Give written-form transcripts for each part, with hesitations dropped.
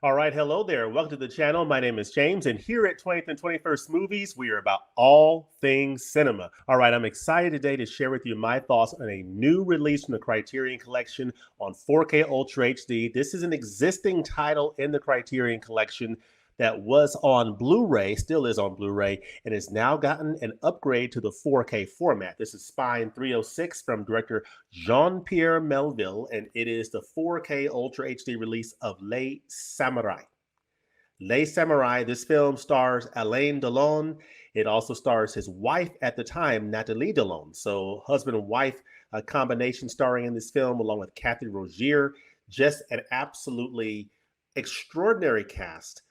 All right, hello there. Welcome to the channel. My name is James, and here at 20th and 21st Movies, we are about all things cinema. All right, I'm excited today to share with you my thoughts on a new release from the Criterion Collection on 4K Ultra HD. This is an existing title in the Criterion Collection that was on Blu-ray, still is on Blu-ray, and has now gotten an upgrade to the 4K format. This is Spine 306 from director Jean-Pierre Melville, and it is the 4K Ultra HD release of Les Samouraï. Les Samouraï, this film stars Alain Delon. It also stars his wife at the time, Nathalie Delon. So husband and wife combination starring in this film along with Cathy Rosier. Just an absolutely extraordinary cast.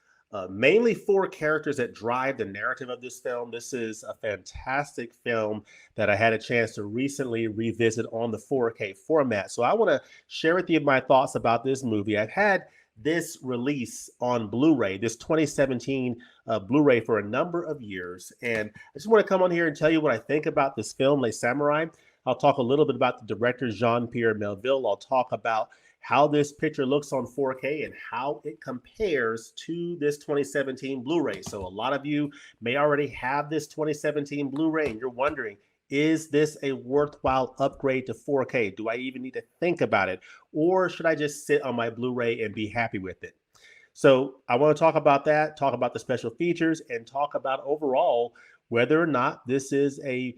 Mainly four characters that drive the narrative of this film. This is a fantastic film that I had a chance to recently revisit on the 4K format. So I want to share with you my thoughts about this movie. I've had this release on Blu-ray, this 2017 Blu-ray for a number of years. And I just want to come on here and tell you what I think about this film, Les Samouraï. I'll talk a little bit about the director, Jean-Pierre Melville. I'll talk about how this picture looks on 4K and how it compares to this 2017 Blu-ray. So a lot of you may already have this 2017 Blu-ray and you're wondering, is this a worthwhile upgrade to 4K? Do I even need to think about it? Or should I just sit on my Blu-ray and be happy with it? So I want to talk about that, talk about the special features, and talk about overall whether or not this is a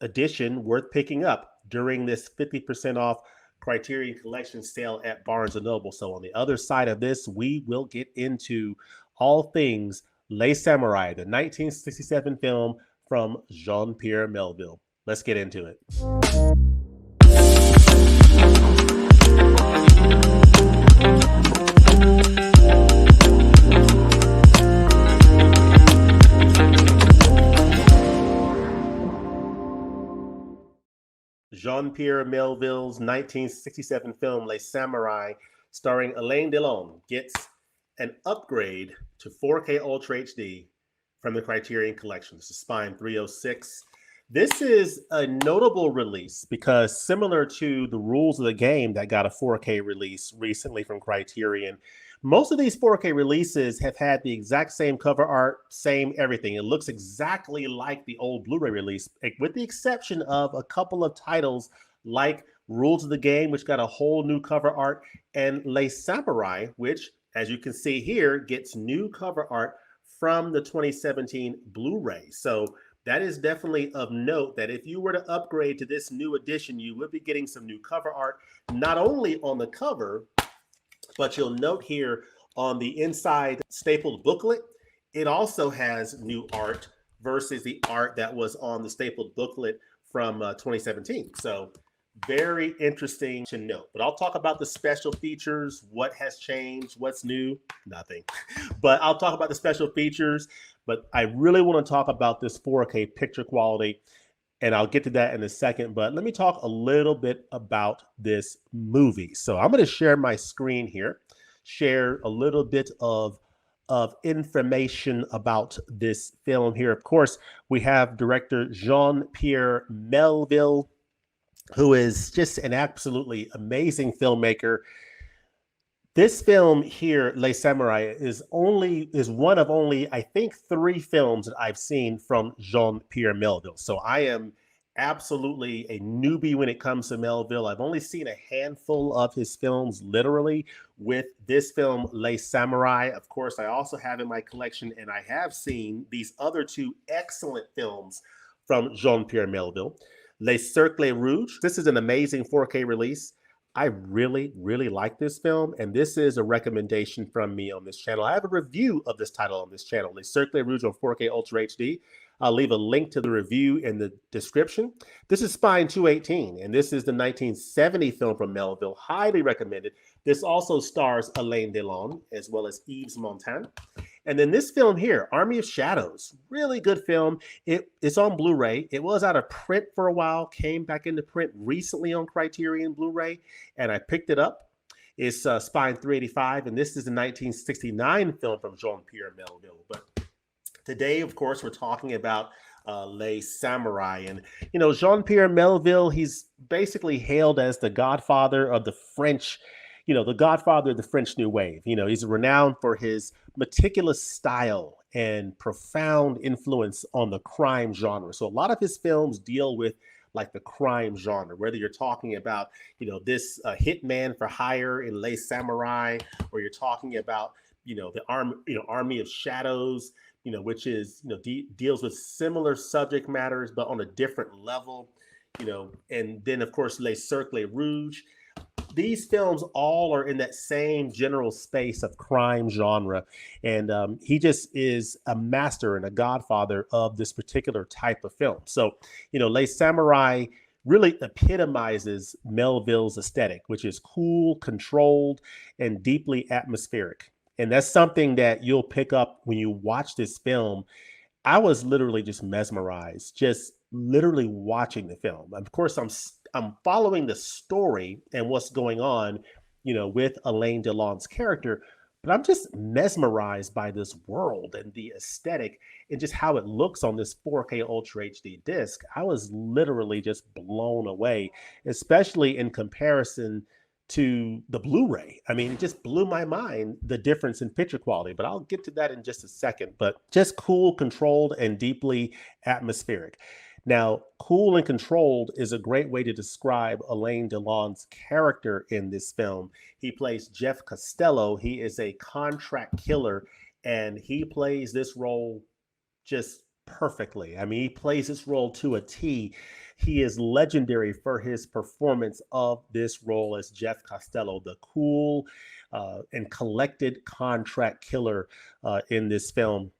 edition worth picking up during this 50% off Criterion Collection sale at Barnes & Noble. So on the other side of this, we will get into all things Les Samouraï, the 1967 film from Jean-Pierre Melville. Let's get into it. Jean-Pierre Melville's 1967 film Les Samouraï, starring Alain Delon, gets an upgrade to 4K Ultra HD from the Criterion Collection. This is Spine 306. This is a notable release because similar to the Rules of the Game that got a 4K release recently from Criterion, most of these 4K releases have had the exact same cover art, same everything. It looks exactly like the old Blu-ray release, with the exception of a couple of titles like Rules of the Game, which got a whole new cover art, and Les Samouraï, which, as you can see here, gets new cover art from the 2017 Blu-ray. So that is definitely of note that if you were to upgrade to this new edition, you would be getting some new cover art, not only on the cover, but you'll note here on the inside stapled booklet, it also has new art versus the art that was on the stapled booklet from 2017. So very interesting to note. But I'll talk about the special features, what has changed, what's new, nothing. But I'll talk about the special features. But I really want to talk about this 4K picture quality, and I'll get to that in a second. But let me talk a little bit about this movie. So I'm going to share my screen here, share a little bit of information about this film here. Of course, we have director Jean-Pierre Melville, who is just an absolutely amazing filmmaker. This film here, Les Samouraï, is one of only, I think, 3 films that I've seen from Jean-Pierre Melville. So I am absolutely a newbie when it comes to Melville. I've only seen a handful of his films, literally, with this film, Les Samouraï. Of course, I also have in my collection, and I have seen these other 2 excellent films from Jean-Pierre Melville. Les Cercle Rouge. This is an amazing 4K release. I really, really like this film, and this is a recommendation from me on this channel. I have a review of this title on this channel, Les Cercle Rouge on 4K Ultra HD. I'll leave a link to the review in the description. This is Spine 218, and this is the 1970 film from Melville. Highly recommended. This also stars Alain Delon as well as Yves Montand. And then this film here, Army of Shadows, really good film. It's on Blu-ray. It was out of print for a while, came back into print recently on Criterion Blu-ray, and I picked it up. It's Spine 385, and this is the 1969 film from Jean-Pierre Melville. But today, of course, we're talking about Les Samouraï. And, you know, Jean-Pierre Melville, he's basically hailed as the godfather of the French the godfather of the French New Wave. He's renowned for his meticulous style and profound influence on the crime genre. So a lot of his films deal with like the crime genre, whether you're talking about, this hitman for hire in Les Samouraï, or you're talking about, the Army of Shadows, which is, deals with similar subject matters, but on a different level, and then of course, Les Cercle Rouge. These films all are in that same general space of crime genre. And he just is a master and a godfather of this particular type of film. So, Les Samouraï really epitomizes Melville's aesthetic, which is cool, controlled, and deeply atmospheric. And that's something that you'll pick up when you watch this film. I was literally just mesmerized, just literally watching the film. Of course, I'm following the story and what's going on, with Alain Delon's character, but I'm just mesmerized by this world and the aesthetic and just how it looks on this 4K Ultra HD disc. I was literally just blown away, especially in comparison to the Blu-ray. I mean, it just blew my mind, the difference in picture quality, but I'll get to that in just a second. But just cool, controlled, and deeply atmospheric. Now, cool and controlled is a great way to describe Alain Delon's character in this film. He plays Jeff Costello. He is a contract killer, and he plays this role just perfectly. I mean, he plays this role to a T. He is legendary for his performance of this role as Jeff Costello, the cool and collected contract killer in this film.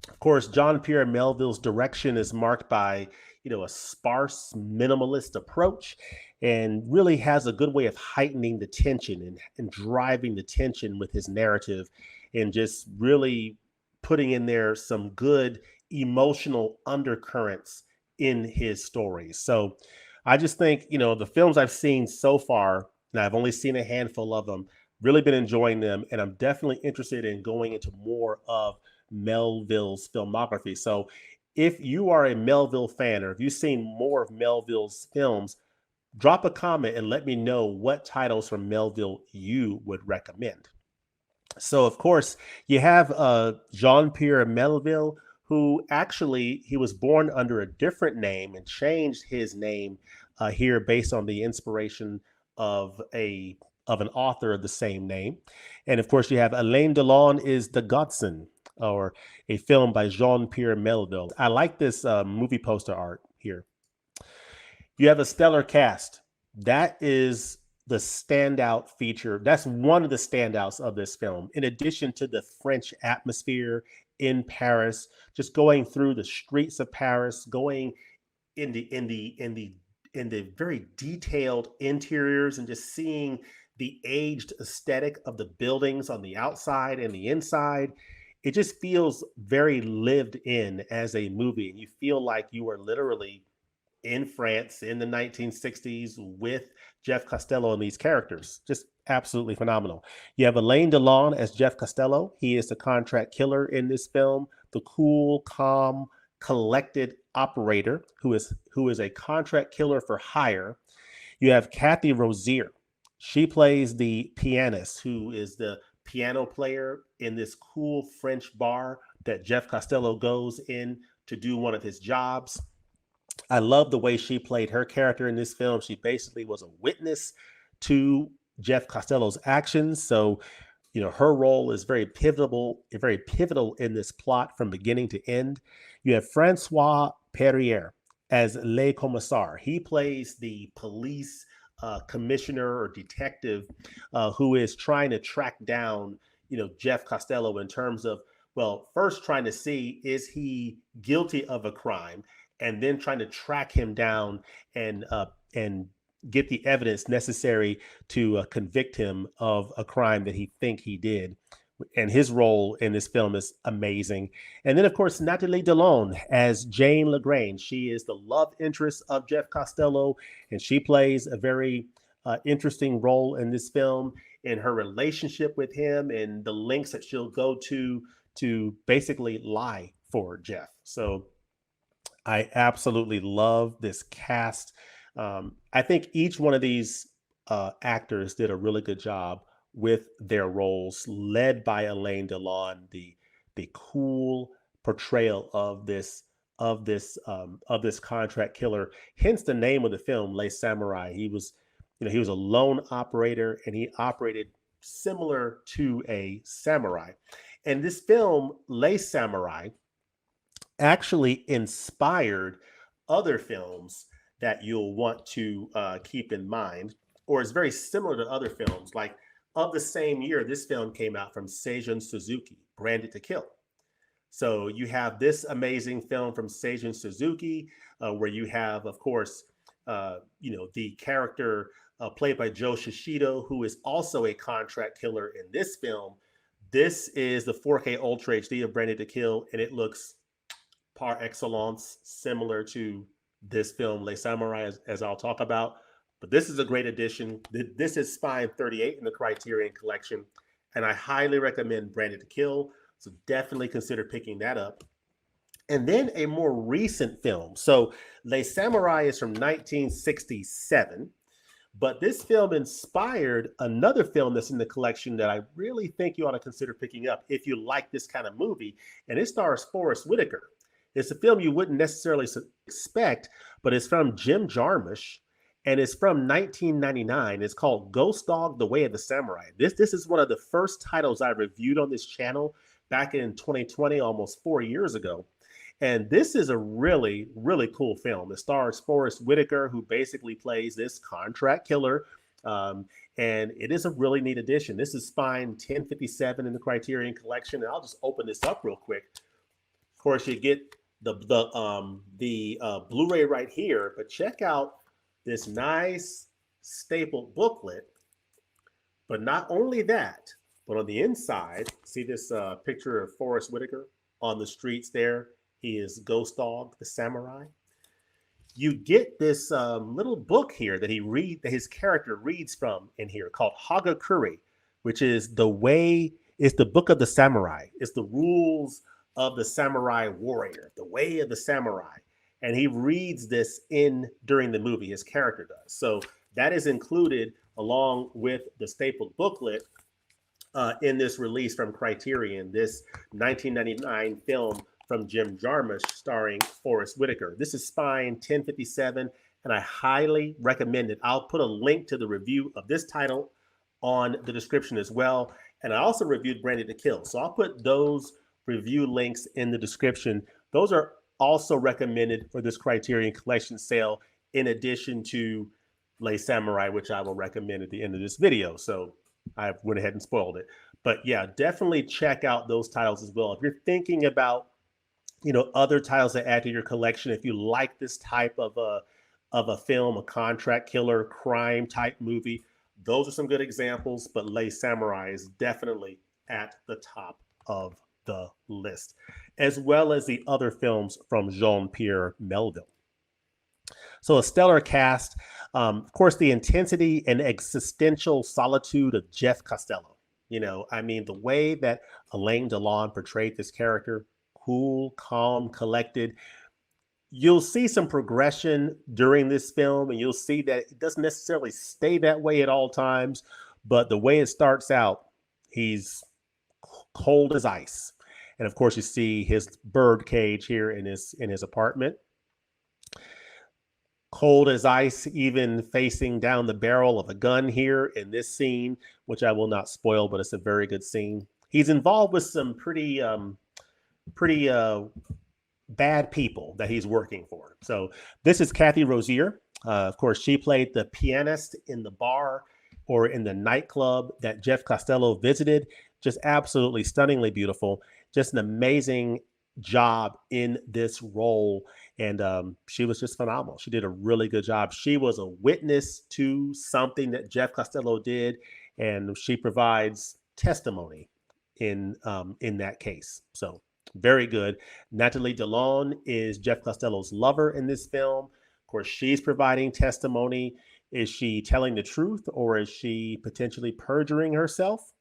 Of course, Jean-Pierre Melville's direction is marked by, a sparse, minimalist approach, and really has a good way of heightening the tension and driving the tension with his narrative, and just really putting in there some good emotional undercurrents in his stories. So I just think, the films I've seen so far, and I've only seen a handful of them, really been enjoying them, and I'm definitely interested in going into more of Melville's filmography. So if you are a Melville fan, or if you've seen more of Melville's films, drop a comment and let me know what titles from Melville you would recommend. So of course you have Jean-Pierre Melville, who actually, he was born under a different name and changed his name here based on the inspiration of an author of the same name. And of course you have Alain Delon is the Godson, or a film by Jean-Pierre Melville. I like this movie poster art here. You have a stellar cast. That is the standout feature. That's one of the standouts of this film. In addition to the French atmosphere in Paris, just going through the streets of Paris, going in the very detailed interiors, and just seeing the aged aesthetic of the buildings on the outside and the inside. It just feels very lived in as a movie. And you feel like you are literally in France in the 1960s with Jeff Costello and these characters. Just absolutely phenomenal. You have Alain Delon as Jeff Costello. He is the contract killer in this film, the cool, calm, collected operator who is a contract killer for hire. You have Cathy Rosier. She plays the pianist, who is the piano player in this cool French bar that Jeff Costello goes in to do one of his jobs. I love the way she played her character in this film. She basically was a witness to Jeff Costello's actions. So, her role is very pivotal in this plot from beginning to end. You have Francois Perier as Le Commissaire. He plays the police commissioner or detective who is trying to track down, Jeff Costello in terms of, well, first trying to see, is he guilty of a crime, and then trying to track him down and get the evidence necessary to convict him of a crime that he think he did. And his role in this film is amazing. And then, of course, Natalie Delon as Jane Lagrange. She is the love interest of Jeff Costello, and she plays a very interesting role in this film in her relationship with him and the lengths that she'll go to basically lie for Jeff. So I absolutely love this cast. I think each one of these actors did a really good job with their roles, led by Alain Delon, the cool portrayal of this contract killer. Hence the name of the film, Les Samouraï. He was a lone operator, and he operated similar to a samurai. And this film, Les Samouraï, actually inspired other films that you'll want to keep in mind, or is very similar to other films. Like of the same year, this film came out from Seijun Suzuki, Branded to Kill. So you have this amazing film from Seijun Suzuki, where you have, of course, the character played by Joe Shishido, who is also a contract killer in this film. This is the 4K Ultra HD of Branded to Kill, and it looks par excellence similar to this film, Les Samouraï, as I'll talk about. But this is a great addition. This is Spine 38 in the Criterion Collection, and I highly recommend Branded to Kill. So definitely consider picking that up. And then a more recent film. So Les Samouraï is from 1967, but this film inspired another film that's in the collection that I really think you ought to consider picking up if you like this kind of movie. And it stars Forest Whitaker. It's a film you wouldn't necessarily expect, but it's from Jim Jarmusch, and it's from 1999. It's called Ghost Dog: The Way of the Samurai. This is one of the first titles I reviewed on this channel back in 2020, almost 4 years ago. And this is a really, really cool film. It stars Forest Whitaker, who basically plays this contract killer. And it is a really neat addition. This is Spine 1057 in the Criterion Collection. And I'll just open this up real quick. Of course, you get the Blu-ray right here, but check out this nice stapled booklet. But not only that, but on the inside, see this picture of Forest Whitaker on the streets there. He is Ghost Dog, the Samurai. You get this little book here that his character reads from in here, called Hagakure, which is it's the book of the samurai. It's the rules of the samurai warrior, the way of the samurai. And he reads this during the movie, his character does. So that is included along with the stapled booklet in this release from Criterion, this 1999 film from Jim Jarmusch starring Forest Whitaker. This is Spine 1057, and I highly recommend it. I'll put a link to the review of this title on the description as well. And I also reviewed Branded to Kill. So I'll put those review links in the description. Those are also recommended for this Criterion Collection sale, in addition to Les Samouraï, which I will recommend at the end of this video. So I went ahead and spoiled it. But yeah, definitely check out those titles as well. If you're thinking about, other titles to add to your collection, if you like this type of a film, a contract killer, crime type movie, those are some good examples. But Les Samouraï is definitely at the top of the list, as well as the other films from Jean-Pierre Melville. So a stellar cast. Of course, the intensity and existential solitude of Jeff Costello. The way that Alain Delon portrayed this character, cool, calm, collected. You'll see some progression during this film, and you'll see that it doesn't necessarily stay that way at all times. But the way it starts out, he's cold as ice. And of course, you see his bird cage here in his apartment. Cold as ice, even facing down the barrel of a gun here in this scene, which I will not spoil, but it's a very good scene. He's involved with some pretty bad people that he's working for. So this is Cathy Rosier. Of course, she played the pianist in the bar or in the nightclub that Jeff Costello visited. Just absolutely stunningly beautiful. Just an amazing job in this role. And she was just phenomenal. She did a really good job. She was a witness to something that Jeff Costello did, and she provides testimony in that case. So very good. Natalie Delon is Jeff Costello's lover in this film. Of course, she's providing testimony. Is she telling the truth, or is she potentially perjuring herself?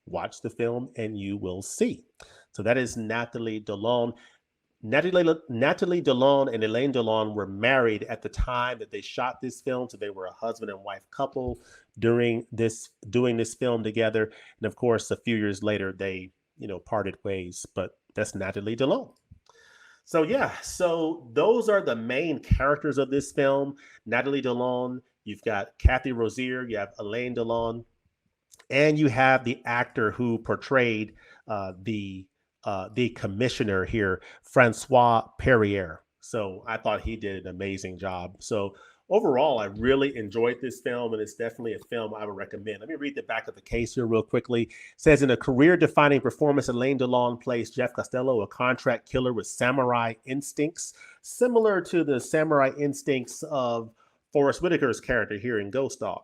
Watch the film and you will see. So that is Natalie Delon. Natalie Delon and Alain Delon were married at the time that they shot this film, so they were a husband and wife couple during this doing this film together. And of course, a few years later, they parted ways. But that's Natalie Delon. So yeah, so those are the main characters of this film. Natalie Delon, you've got Cathy Rosier, you have Alain Delon, and you have the actor who portrayed the commissioner here, Francois Perier. So I thought he did an amazing job. So overall, I really enjoyed this film, and it's definitely a film I would recommend. Let me read the back of the case here real quickly. It says, in a career-defining performance, Alain Delon plays Jeff Costello, a contract killer with samurai instincts, similar to the samurai instincts of Forrest Whitaker's character here in Ghost Dog.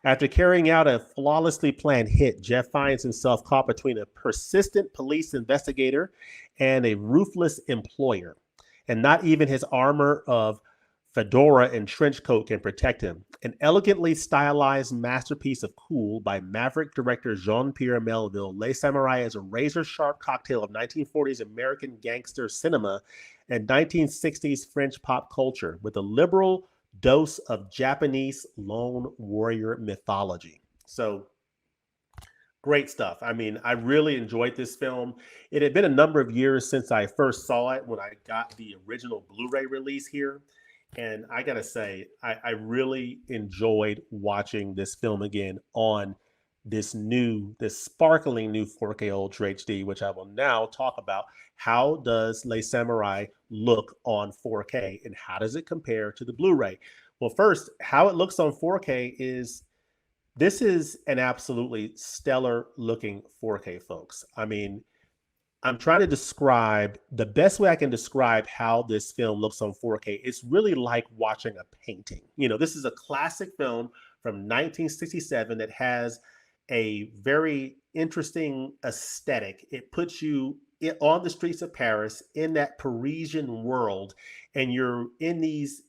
After carrying out a flawlessly planned hit, Jeff finds himself caught between a persistent police investigator and a ruthless employer. And not even his armor of fedora and trench coat can protect him. An elegantly stylized masterpiece of cool by maverick director Jean-Pierre Melville, Les Samouraï is a razor-sharp cocktail of 1940s American gangster cinema and 1960s French pop culture with a liberal dose of Japanese lone warrior mythology. So great stuff. I mean, I really enjoyed this film. It had been a number of years since I first saw it when I got the original Blu-ray release here. And I got to say, I really enjoyed watching this film again on this sparkling new 4K Ultra HD, which I will now talk about. How does Les Samouraï look on 4K and how does it compare to the Blu-ray? Well, first, how it looks on 4K is this is an absolutely stellar looking 4K, folks. I mean, I'm trying to describe the best way I can describe how this film looks on 4K. It's really like watching a painting. This is a classic film from 1967 that has a very interesting aesthetic. It puts you on the streets of Paris in that Parisian world, and you're in these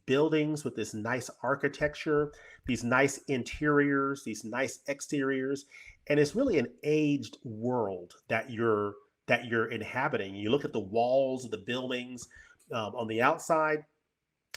buildings with this nice architecture, these nice interiors, these nice exteriors, and it's really an aged world that you're inhabiting. You look at the walls of the buildings on the outside,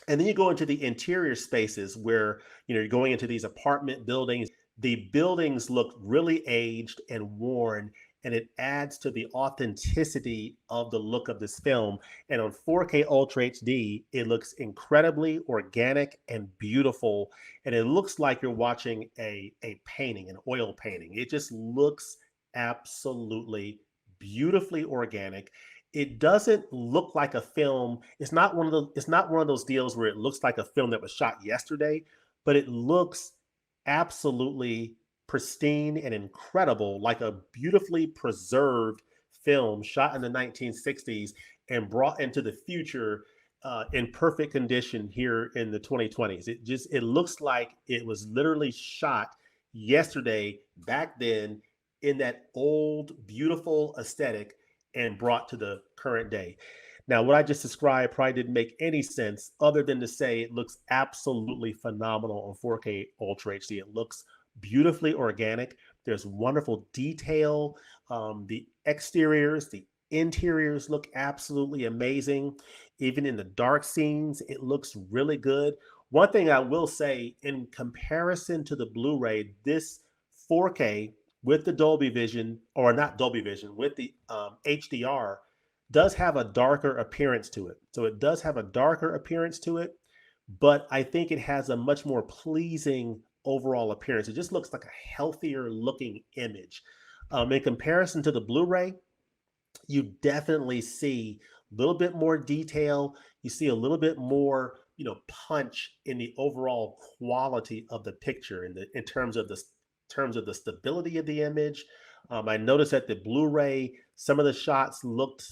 and then you go into the interior spaces where you're going into these apartment buildings. The buildings look really aged and worn, and it adds to the authenticity of the look of this film. And on 4K Ultra HD, it looks incredibly organic and beautiful, and it looks like you're watching a painting, an oil painting. It just looks absolutely beautifully organic. It doesn't look like a film. It's not one of those deals where it looks like a film that was shot yesterday, but it looks absolutely pristine and incredible, like a beautifully preserved film shot in the 1960s and brought into the future in perfect condition here in the 2020s. It looks like it was literally shot yesterday back then in that old beautiful aesthetic and brought to the current day. Now, what I just described probably didn't make any sense other than to say it looks absolutely phenomenal on 4K Ultra HD. It looks beautifully organic. There's wonderful detail. The exteriors, the interiors look absolutely amazing. Even in the dark scenes, it looks really good. One thing I will say, in comparison to the Blu-ray, this 4K with the Dolby Vision, or not Dolby Vision, with the HDR, does have a darker appearance to it. So it does have a darker appearance to it, but I think it has a much more pleasing overall appearance. It just looks like a healthier looking image. In comparison to the Blu-ray, you definitely see a little bit more detail. You see a little bit more, punch in the overall quality of the picture in terms of the stability of the image. I noticed that the Blu-ray, some of the shots looked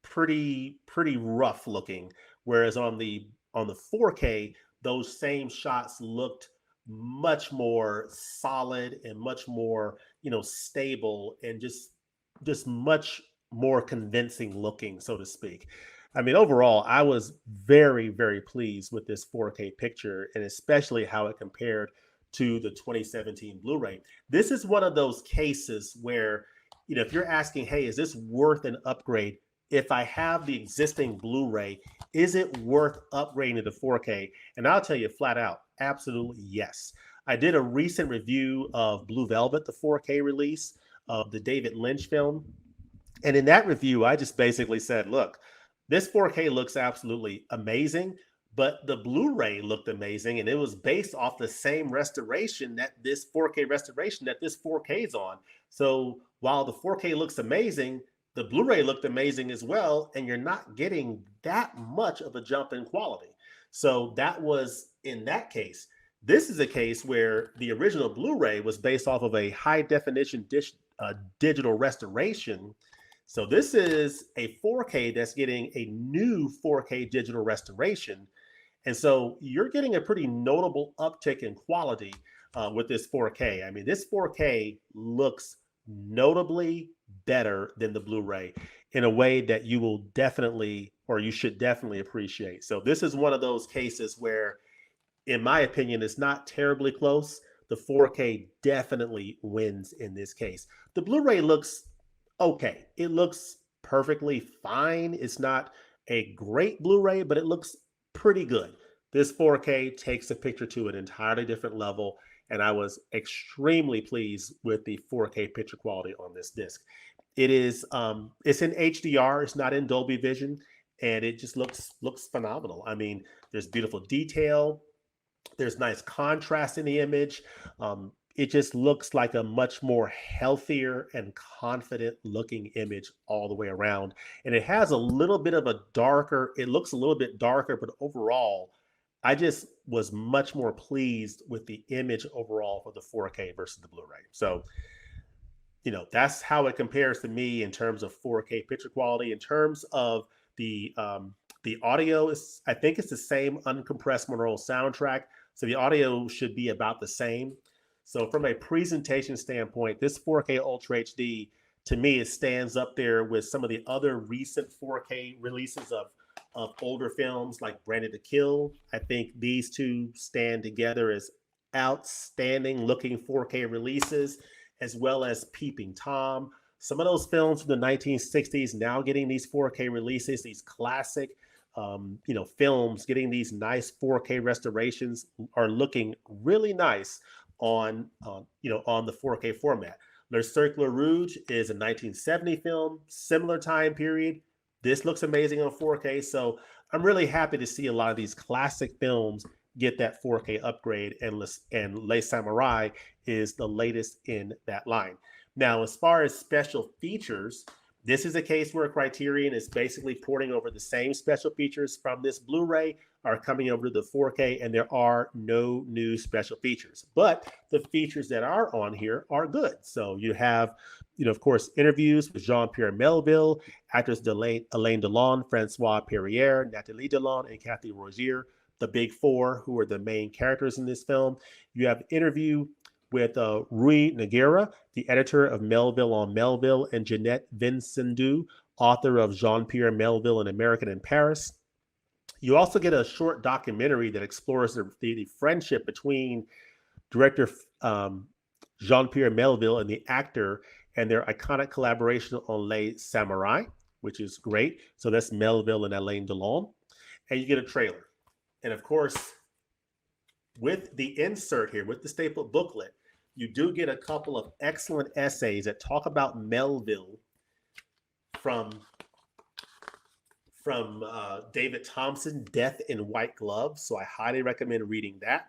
pretty rough looking, whereas on the 4K, those same shots looked much more solid and much more stable and just much more convincing looking, so to speak. I mean, overall, I was very, very pleased with this 4K picture, and especially how it compared to the 2017 Blu-ray. This is one of those cases where, if you're asking, hey, is this worth an upgrade? if I have the existing Blu-ray, is it worth upgrading to 4K? And I'll tell you flat out, absolutely yes. I did a recent review of Blue Velvet, the 4K release of the David Lynch film. And in that review, I just basically said, look, this 4K looks absolutely amazing, but the Blu-ray looked amazing. And it was based off the same restoration that this 4K restoration that this 4K is on. So while the 4K looks amazing, the Blu-ray looked amazing as well, and you're not getting that much of a jump in quality. So that was in that case. This is a case where the original Blu-ray was based off of a high definition digital restoration. So this is a 4K that's getting a new 4K digital restoration. And so you're getting a pretty notable uptick in quality with this 4K. I mean, this 4K looks notably better than the Blu-ray in a way that you will definitely, or you should definitely appreciate. So this is one of those cases where, in my opinion, it's not terribly close. The 4K definitely wins in this case. The Blu-ray looks okay. It looks perfectly fine. It's not a great Blu-ray, but it looks pretty good. This 4K takes the picture to an entirely different level, and I was extremely pleased with the 4K picture quality on this disc. It is, it's in HDR. It's not in Dolby Vision, and it just looks phenomenal. I mean, there's beautiful detail. There's nice contrast in the image. It just looks like a much more healthier and confident looking image all the way around. And it has a little bit of a darker, it looks a little bit darker, but overall, I just was much more pleased with the image overall for the 4K versus the Blu-ray. So, you know, that's how it compares to me in terms of 4K picture quality. In terms of the audio, is, I think it's the same uncompressed monaural soundtrack. So the audio should be about the same. So from a presentation standpoint, this 4K Ultra HD, to me, it stands up there with some of the other recent 4K releases of older films like Branded to Kill. I think these two stand together as outstanding looking 4K releases, as well as Peeping Tom. Some of those films from the 1960s now getting these 4K releases, these classic films getting these nice 4K restorations are looking really nice on the 4K format. Le Cercle Rouge is a 1970 film, similar time period. This looks amazing on 4K. So I'm really happy to see a lot of these classic films get that 4K upgrade, and Les Samouraï is the latest in that line. Now, as far as special features, this is a case where Criterion is basically porting over the same special features from this Blu-ray are coming over to the 4K, and there are no new special features. But the features that are on here are good. So you have, of course, interviews with Jean-Pierre Melville, actors Alain Delon, Francois Perier, Nathalie Delon, and Cathy Rosier, the big four who are the main characters in this film. You have interview with Rui Nogueira, the editor of Melville on Melville, and Jeanette Vincendu, author of Jean-Pierre Melville, An American in Paris. You also get a short documentary that explores the friendship between director Jean-Pierre Melville and the actor and their iconic collaboration on Les Samouraï, which is great. So that's Melville and Alain Delon. And you get a trailer. And of course, with the insert here, with the stapled booklet, you do get a couple of excellent essays that talk about Melville from David Thompson, Death in White Gloves. So I highly recommend reading that.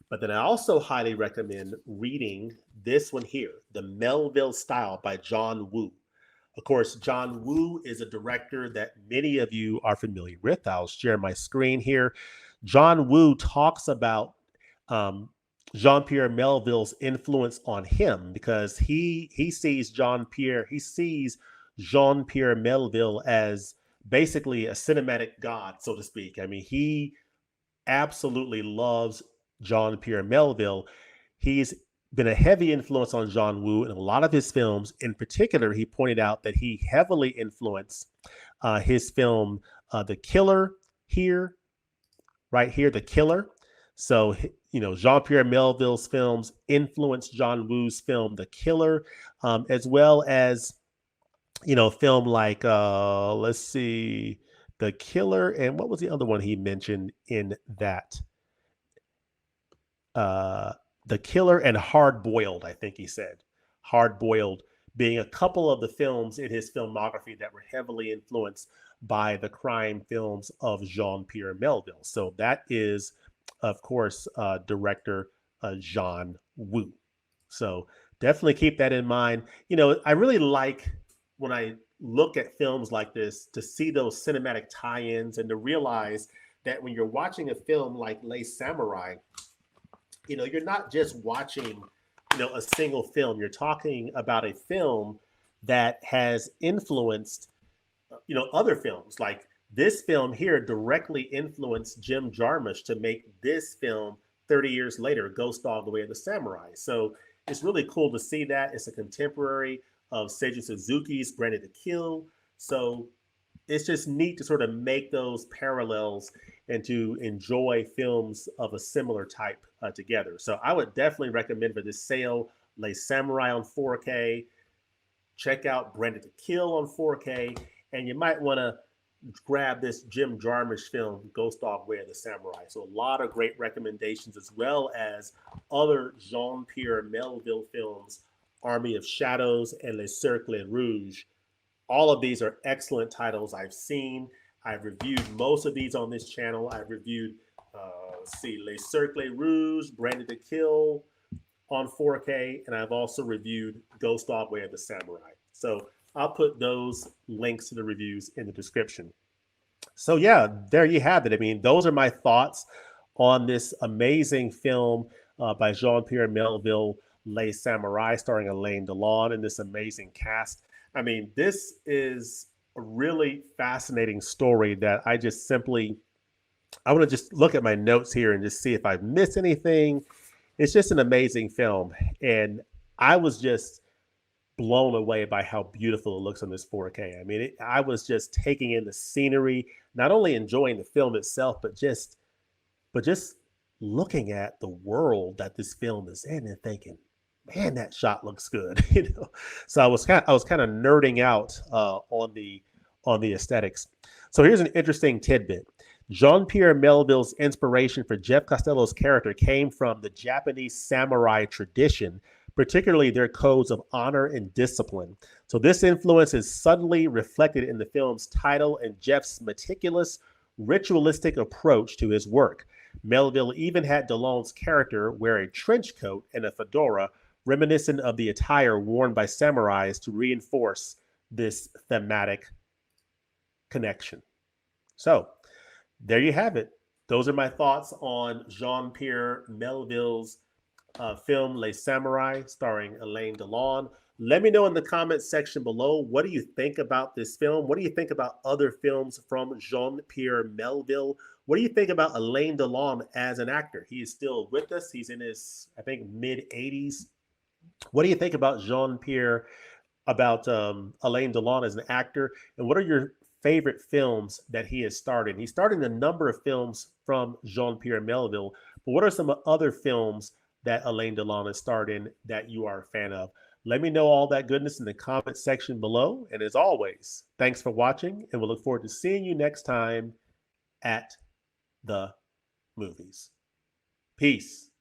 But then I also highly recommend reading this one here, The Melville Style by John Woo. Of course, John Woo is a director that many of you are familiar with. I'll share my screen here. John Woo talks about Jean-Pierre Melville's influence on him, because he sees Jean-Pierre Melville as basically a cinematic god, so to speak. I mean, he absolutely loves Jean-Pierre Melville. He's been a heavy influence on John Woo in a lot of his films. In particular, he pointed out that he heavily influenced his film, The Killer here, right here, The Killer. So, Jean-Pierre Melville's films influenced John Woo's film, The Killer, as well as film like let's see, The Killer, and what was the other one he mentioned in that? uh, The Killer and Hard Boiled, I think he said. Hard Boiled being a couple of the films in his filmography that were heavily influenced by the crime films of Jean-Pierre Melville. So that is, of course, director Jean Woo. So definitely keep that in mind. I really like when I look at films like this to see those cinematic tie-ins and to realize that when you're watching a film like Les Samouraï, you're not just watching, a single film. You're talking about a film that has influenced, other films. Like this film here directly influenced Jim Jarmusch to make this film 30 years later, Ghost Dog: The Way of the Samurai. So it's really cool to see that. It's a contemporary of Seiji Suzuki's Branded to Kill. So it's just neat to sort of make those parallels and to enjoy films of a similar type together. So I would definitely recommend for this sale, Les Samurai on 4K, check out Branded to Kill on 4K, and you might want to grab this Jim Jarmusch film, Ghost Dog: Way of the Samurai. So a lot of great recommendations, as well as other Jean-Pierre Melville films, Army of Shadows and Le Cercle Rouge. All of these are excellent titles I've seen. I've reviewed most of these on this channel. I've reviewed, Le Cercle Rouge, Branded to Kill on 4K, and I've also reviewed Ghost Dog: Way of the Samurai. So I'll put those links to the reviews in the description. So yeah, there you have it. I mean, those are my thoughts on this amazing film by Jean-Pierre Melville, Les Samurai, starring Alain Delon and this amazing cast. I mean, this is a really fascinating story that I want to just look at my notes here and just see if I've missed anything. It's just an amazing film. And I was just blown away by how beautiful it looks on this 4K. I mean, I was just taking in the scenery, not only enjoying the film itself, but just looking at the world that this film is in and thinking, man, that shot looks good. So I was kind of nerding out on the aesthetics. So here's an interesting tidbit. Jean-Pierre Melville's inspiration for Jeff Costello's character came from the Japanese samurai tradition, particularly their codes of honor and discipline. So this influence is subtly reflected in the film's title and Jeff's meticulous, ritualistic approach to his work. Melville even had Delon's character wear a trench coat and a fedora, reminiscent of the attire worn by samurais, to reinforce this thematic connection. So there you have it. Those are my thoughts on Jean-Pierre Melville's film Les Samurai, starring Alain Delon. Let me know in the comments section below, what do you think about this film? What do you think about other films from Jean-Pierre Melville? What do you think about Alain Delon as an actor? He is still with us. He's in his, I think, mid-80s. What do you think about Jean-Pierre, about Alain Delon as an actor? And what are your favorite films that he has starred in? He starred in a number of films from Jean-Pierre Melville, but what are some other films that Alain Delon has starred in that you are a fan of? Let me know all that goodness in the comment section below. And as always, thanks for watching, and we'll look forward to seeing you next time at the movies. Peace.